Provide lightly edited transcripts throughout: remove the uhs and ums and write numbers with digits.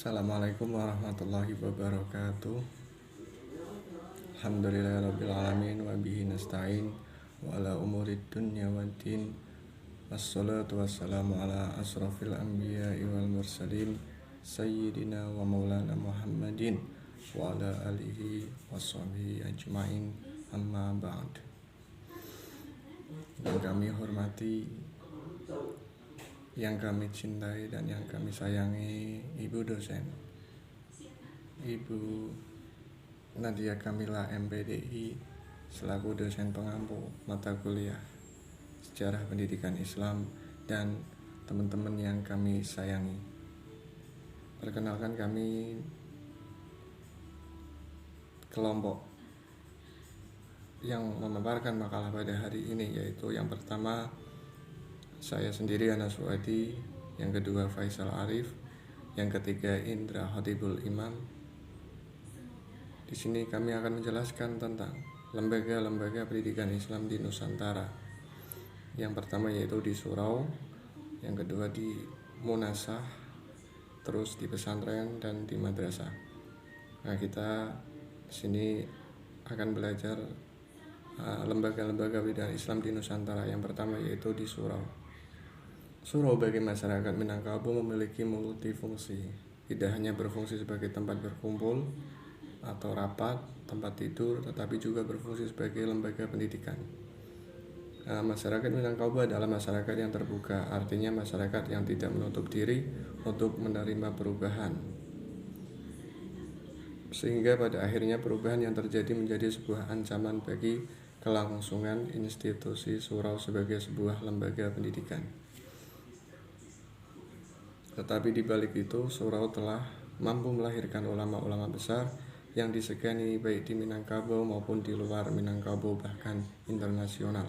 Assalamualaikum warahmatullahi wabarakatuh. Alhamdulillahirrabbilalamin. Wa bihi nasta'in wa ala umurid dunya waddin. Wassalatu wassalamu ala asrafil anbiya'i wal mursalin Sayyidina wa maulana Muhammadin wa ala alihi washabihi ajma'in. Amma ba'd. Yang kami hormati, yang kami cintai dan yang kami sayangi Ibu dosen, Ibu Nadia Kamila MPDI, selaku dosen pengampu mata kuliah Sejarah Pendidikan Islam, dan teman-teman yang kami sayangi. Perkenalkan, kami kelompok yang memaparkan makalah pada hari ini, yaitu yang pertama saya sendiri, Anas Suwadi, yang kedua Faisal Arif, yang ketiga Indra Khatibul Imam. Di sini kami akan menjelaskan tentang lembaga-lembaga pendidikan Islam di Nusantara. Yang pertama yaitu di surau, yang kedua di munasah, terus di pesantren dan di madrasah. Nah, kita di sini akan belajar lembaga-lembaga pendidikan Islam di Nusantara. Yang pertama yaitu di surau. Surau bagi masyarakat Minangkabau memiliki multifungsi, tidak hanya berfungsi sebagai tempat berkumpul atau rapat, tempat tidur, tetapi juga berfungsi sebagai lembaga pendidikan. Masyarakat Minangkabau adalah masyarakat yang terbuka, artinya masyarakat yang tidak menutup diri untuk menerima perubahan, sehingga pada akhirnya perubahan yang terjadi menjadi sebuah ancaman bagi kelangsungan institusi surau sebagai sebuah lembaga pendidikan. Tetapi di balik itu, surau telah mampu melahirkan ulama-ulama besar yang disegani baik di Minangkabau maupun di luar Minangkabau, bahkan internasional.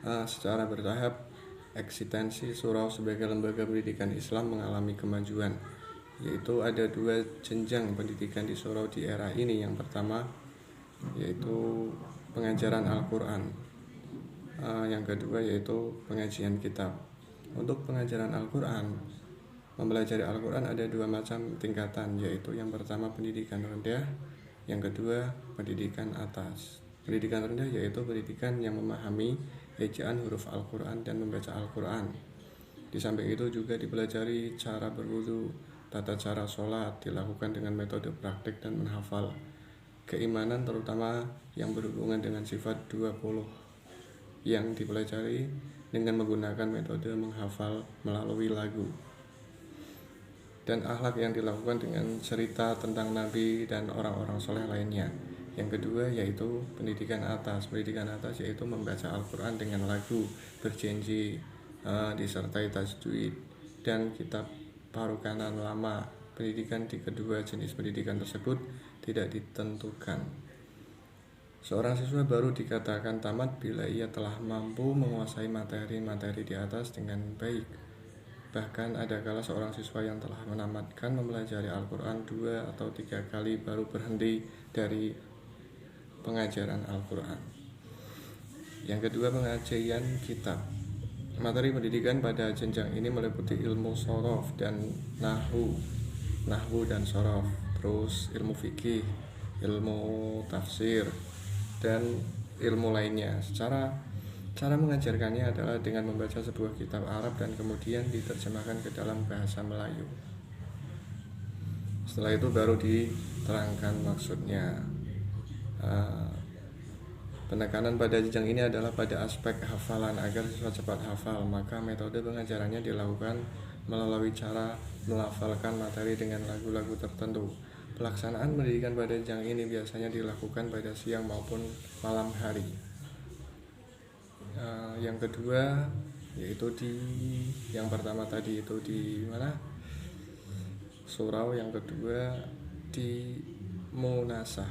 Secara bertahap, eksistensi surau sebagai lembaga pendidikan Islam mengalami kemajuan, yaitu ada dua jenjang pendidikan di surau di era ini. Yang pertama yaitu pengajaran Al-Quran, yang kedua yaitu pengajian kitab. Untuk pengajaran Al-Quran, mempelajari Al-Quran ada dua macam tingkatan, yaitu yang pertama pendidikan rendah, yang kedua pendidikan atas. Pendidikan rendah yaitu pendidikan yang memahami ejaan huruf Al-Quran dan membaca Al-Quran. Di samping itu juga dipelajari cara berwudu, tata cara sholat, dilakukan dengan metode praktik dan menghafal. Keimanan terutama yang berhubungan dengan sifat 20 yang dipelajari dengan menggunakan metode menghafal melalui lagu. Dan akhlak yang dilakukan dengan cerita tentang Nabi dan orang-orang soleh lainnya. Yang kedua yaitu pendidikan atas. Pendidikan atas yaitu membaca Al-Quran dengan lagu, berjanji, disertai tajwid dan kitab parukanan lama. Pendidikan di kedua jenis pendidikan tersebut tidak ditentukan. Seorang siswa baru dikatakan tamat bila ia telah mampu menguasai materi-materi di atas dengan baik. Bahkan ada kala seorang siswa yang telah menamatkan mempelajari Al-Quran 2 atau 3 kali baru berhenti dari pengajaran Al-Quran. Yang kedua, pengajian kitab. Materi pendidikan pada jenjang ini meliputi ilmu shorof dan nahwu dan shorof, terus ilmu fikih, ilmu tafsir, dan ilmu lainnya. Cara mengajarkannya adalah dengan membaca sebuah kitab Arab dan kemudian diterjemahkan ke dalam bahasa Melayu. Setelah itu baru diterangkan maksudnya. Penekanan pada jenjang ini adalah pada aspek hafalan agar siswa cepat hafal, maka metode pengajarannya dilakukan melalui cara melafalkan materi dengan lagu-lagu tertentu. Pelaksanaan pendidikan pada jenjang ini biasanya dilakukan pada siang maupun malam hari. Yang kedua yaitu yang pertama tadi itu di mana? Surau. Yang kedua di munasah.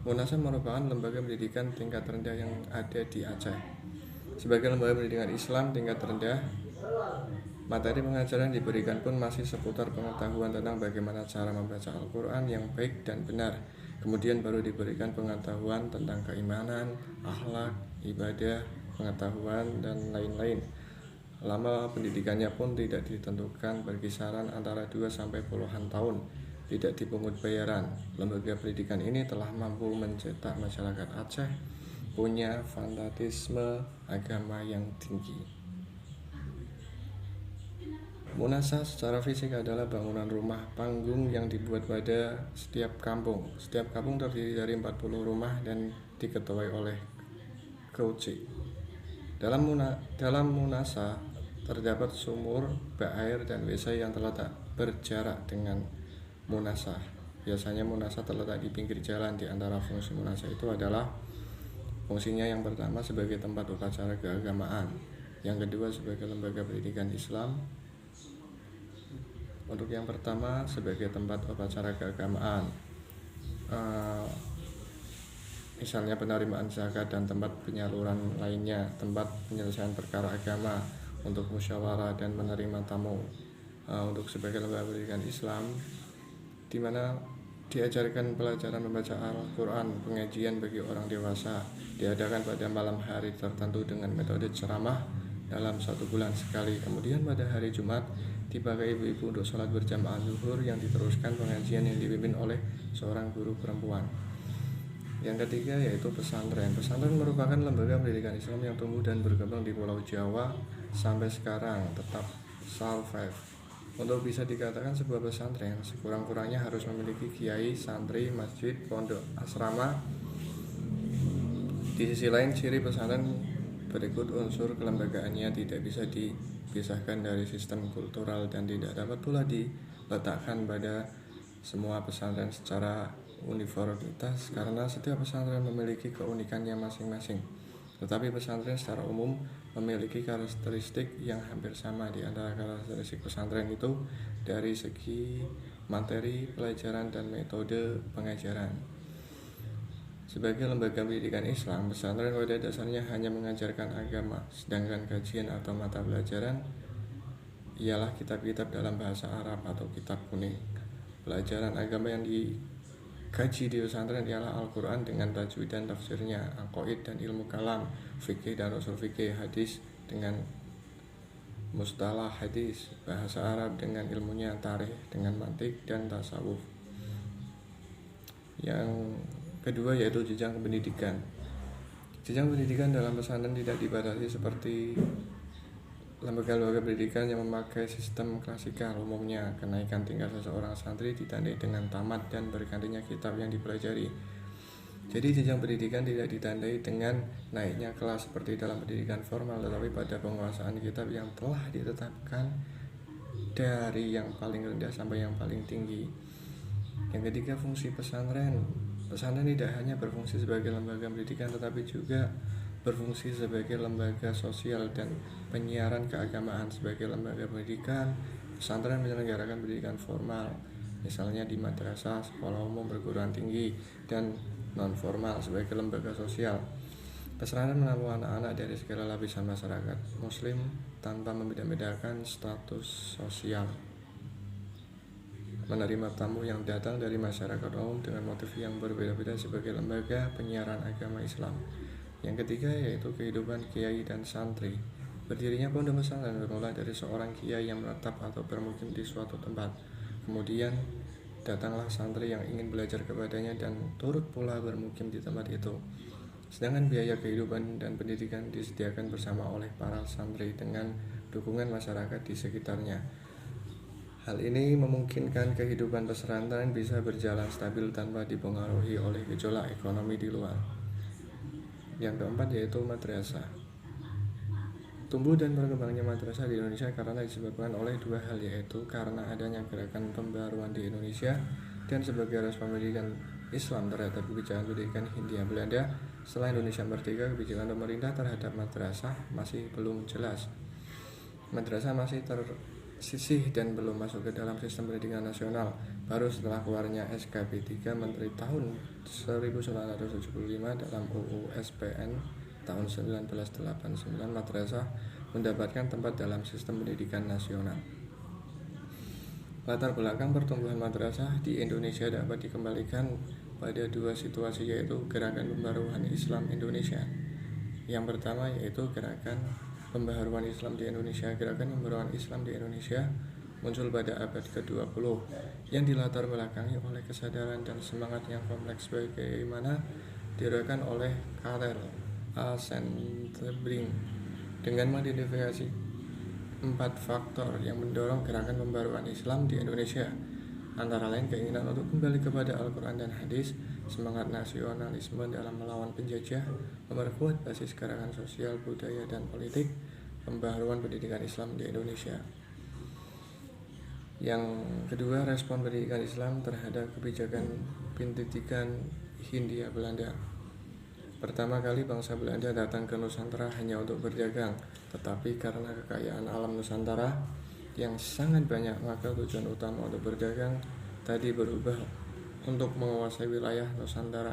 Munasah merupakan lembaga pendidikan tingkat rendah yang ada di Aceh. Sebagai lembaga pendidikan Islam tingkat rendah, materi pengajaran diberikan pun masih seputar pengetahuan tentang bagaimana cara membaca Al-Quran yang baik dan benar. Kemudian baru diberikan pengetahuan tentang keimanan, akhlak, ibadah, pengetahuan, dan lain-lain. Lama pendidikannya pun tidak ditentukan, berkisaran antara 2 sampai puluhan tahun. Tidak dipungut bayaran. Lembaga pendidikan ini telah mampu mencetak masyarakat Aceh punya fanatisme agama yang tinggi. Munasa secara fisik adalah bangunan rumah panggung yang dibuat pada setiap kampung. Setiap kampung terdiri dari 40 rumah dan diketuai oleh kauci. Dalam Munasa terdapat sumur, bak air, dan WC yang terletak berjarak dengan Munasa. Biasanya Munasa terletak di pinggir jalan. Di antara fungsi Munasa itu adalah fungsinya yang pertama sebagai tempat upacara keagamaan, yang kedua sebagai lembaga pendidikan Islam. Untuk yang pertama sebagai tempat upacara keagamaan, misalnya penerimaan zakat dan tempat penyaluran lainnya, tempat penyelesaian perkara agama, untuk musyawarah dan menerima tamu. Untuk sebagai lembaga pendidikan Islam, di mana diajarkan pelajaran membaca Al-Quran, pengajian bagi orang dewasa, diadakan pada malam hari tertentu dengan metode ceramah dalam 1 bulan sekali. Kemudian pada hari Jumat dipakai ibu-ibu untuk sholat berjamaah zuhur, yang diteruskan pengajian yang dipimpin oleh seorang guru perempuan. Yang ketiga yaitu pesantren. Pesantren merupakan lembaga pendidikan Islam yang tumbuh dan berkembang di Pulau Jawa sampai sekarang, tetap survive. Untuk bisa dikatakan sebuah pesantren, sekurang-kurangnya harus memiliki kiai, santri, masjid, pondok, asrama. Di sisi lain, ciri pesantren berikut unsur kelembagaannya tidak bisa dipisahkan dari sistem kultural dan tidak dapat pula diletakkan pada semua pesantren secara uniformitas, karena setiap pesantren memiliki keunikannya masing-masing. Tetapi pesantren secara umum memiliki karakteristik yang hampir sama. Di antara karakteristik pesantren itu dari segi materi pelajaran dan metode pengajaran. Sebagai lembaga pendidikan Islam, pesantren pada dasarnya hanya mengajarkan agama, sedangkan kajian atau mata pelajaran ialah kitab-kitab dalam bahasa Arab atau kitab kuning. Pelajaran agama yang dikaji di pesantren ialah Al-Quran dengan tajwid dan tafsirnya, aqaid dan ilmu kalam, fikih dan usul fikih, hadis dengan mustalah hadis, bahasa Arab dengan ilmunya, tarikh dengan mantik dan tasawuf. Yang kedua yaitu jenjang pendidikan. Jenjang pendidikan dalam pesantren tidak dibatasi seperti lembaga-lembaga pendidikan yang memakai sistem klasikal. Umumnya kenaikan tingkat seseorang santri ditandai dengan tamat dan bergantinya kitab yang dipelajari. Jadi jenjang pendidikan tidak ditandai dengan naiknya kelas seperti dalam pendidikan formal, tetapi pada penguasaan kitab yang telah ditetapkan dari yang paling rendah sampai yang paling tinggi. Yang ketiga, fungsi pesantren. Pesantren tidak hanya berfungsi sebagai lembaga pendidikan, tetapi juga berfungsi sebagai lembaga sosial dan penyiaran keagamaan. Sebagai lembaga pendidikan, pesantren menyelenggarakan pendidikan formal, misalnya di madrasah, sekolah umum, perguruan tinggi, dan non-formal. Sebagai lembaga sosial, pesantren menampung anak-anak dari segala lapisan masyarakat muslim tanpa membeda-bedakan status sosial, menerima tamu yang datang dari masyarakat umum dengan motif yang berbeda-beda sebagai lembaga penyiaran agama Islam. Yang ketiga yaitu kehidupan kiai dan santri. Berdirinya pondok pesantren bermula dari seorang kiai yang menetap atau bermukim di suatu tempat. Kemudian datanglah santri yang ingin belajar kepadanya dan turut pula bermukim di tempat itu. Sedangkan biaya kehidupan dan pendidikan disediakan bersama oleh para santri dengan dukungan masyarakat di sekitarnya. Hal ini memungkinkan kehidupan pesantren bisa berjalan stabil tanpa dipengaruhi oleh gejolak ekonomi di luar. Yang keempat yaitu madrasah. Tumbuh dan berkembangnya madrasah di Indonesia karena disebabkan oleh dua hal, yaitu karena adanya gerakan pembaruan di Indonesia dan sebagai respon pendidikan Islam terhadap kebijakan pendidikan Hindia Belanda. Setelah Indonesia merdeka, kebijakan pemerintah terhadap madrasah masih belum jelas. Madrasah masih tersisih dan belum masuk ke dalam sistem pendidikan nasional. Baru setelah keluarnya SKP 3 Menteri tahun 1975 dalam UU SPN tahun 1989, madrasah mendapatkan tempat dalam sistem pendidikan nasional. Latar belakang pertumbuhan madrasah di Indonesia dapat dikembalikan pada dua situasi, yaitu gerakan pembaruan Islam Indonesia. Yang pertama yaitu gerakan Pembaharuan Islam di Indonesia. Gerakan pembaharuan Islam di Indonesia muncul pada abad ke-20 yang dilatar belakangi oleh kesadaran dan semangat yang kompleks bagaimana diuraikan oleh Karel A. Centenbrink dengan mengidentifikasi 4 faktor yang mendorong gerakan pembaharuan Islam di Indonesia, antara lain keinginan untuk kembali kepada Al-Quran dan Hadis, semangat nasionalisme dalam melawan penjajah, memperkuat basis gerakan sosial, budaya, dan politik, pembaharuan pendidikan Islam di Indonesia. Yang kedua, respon pendidikan Islam terhadap kebijakan pendidikan Hindia Belanda. Pertama kali bangsa Belanda datang ke Nusantara hanya untuk berdagang, tetapi karena kekayaan alam Nusantara yang sangat banyak, maka tujuan utama untuk berdagang tadi berubah untuk menguasai wilayah Nusantara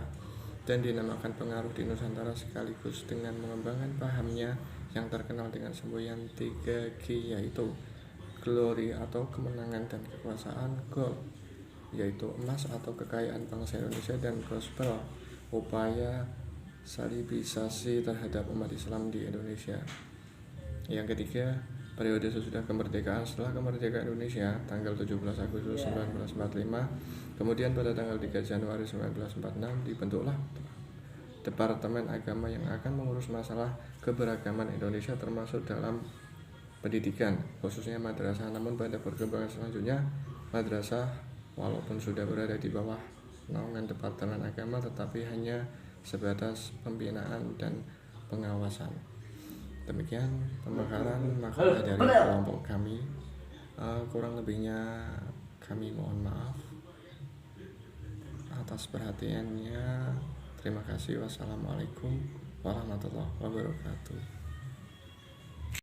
dan dinamakan pengaruh di Nusantara sekaligus dengan mengembangkan pahamnya yang terkenal dengan semboyan 3G, yaitu glory atau kemenangan dan kekuasaan, gold yaitu emas atau kekayaan bangsa Indonesia, dan gospel upaya salibisasi terhadap umat Islam di Indonesia. Yang ketiga, periode sesudah kemerdekaan. Setelah kemerdekaan Indonesia tanggal 17 Agustus 1945, kemudian pada tanggal 3 Januari 1946 dibentuklah Departemen Agama yang akan mengurus masalah keberagaman Indonesia termasuk dalam pendidikan, khususnya madrasah. Namun pada perkembangan selanjutnya, madrasah walaupun sudah berada di bawah naungan Departemen Agama, tetapi hanya sebatas pembinaan dan pengawasan. Demikian pemekaran makalah dari kelompok kami. Kurang lebihnya kami mohon maaf atas perhatiannya. Terima kasih. Wassalamualaikum warahmatullahi wabarakatuh.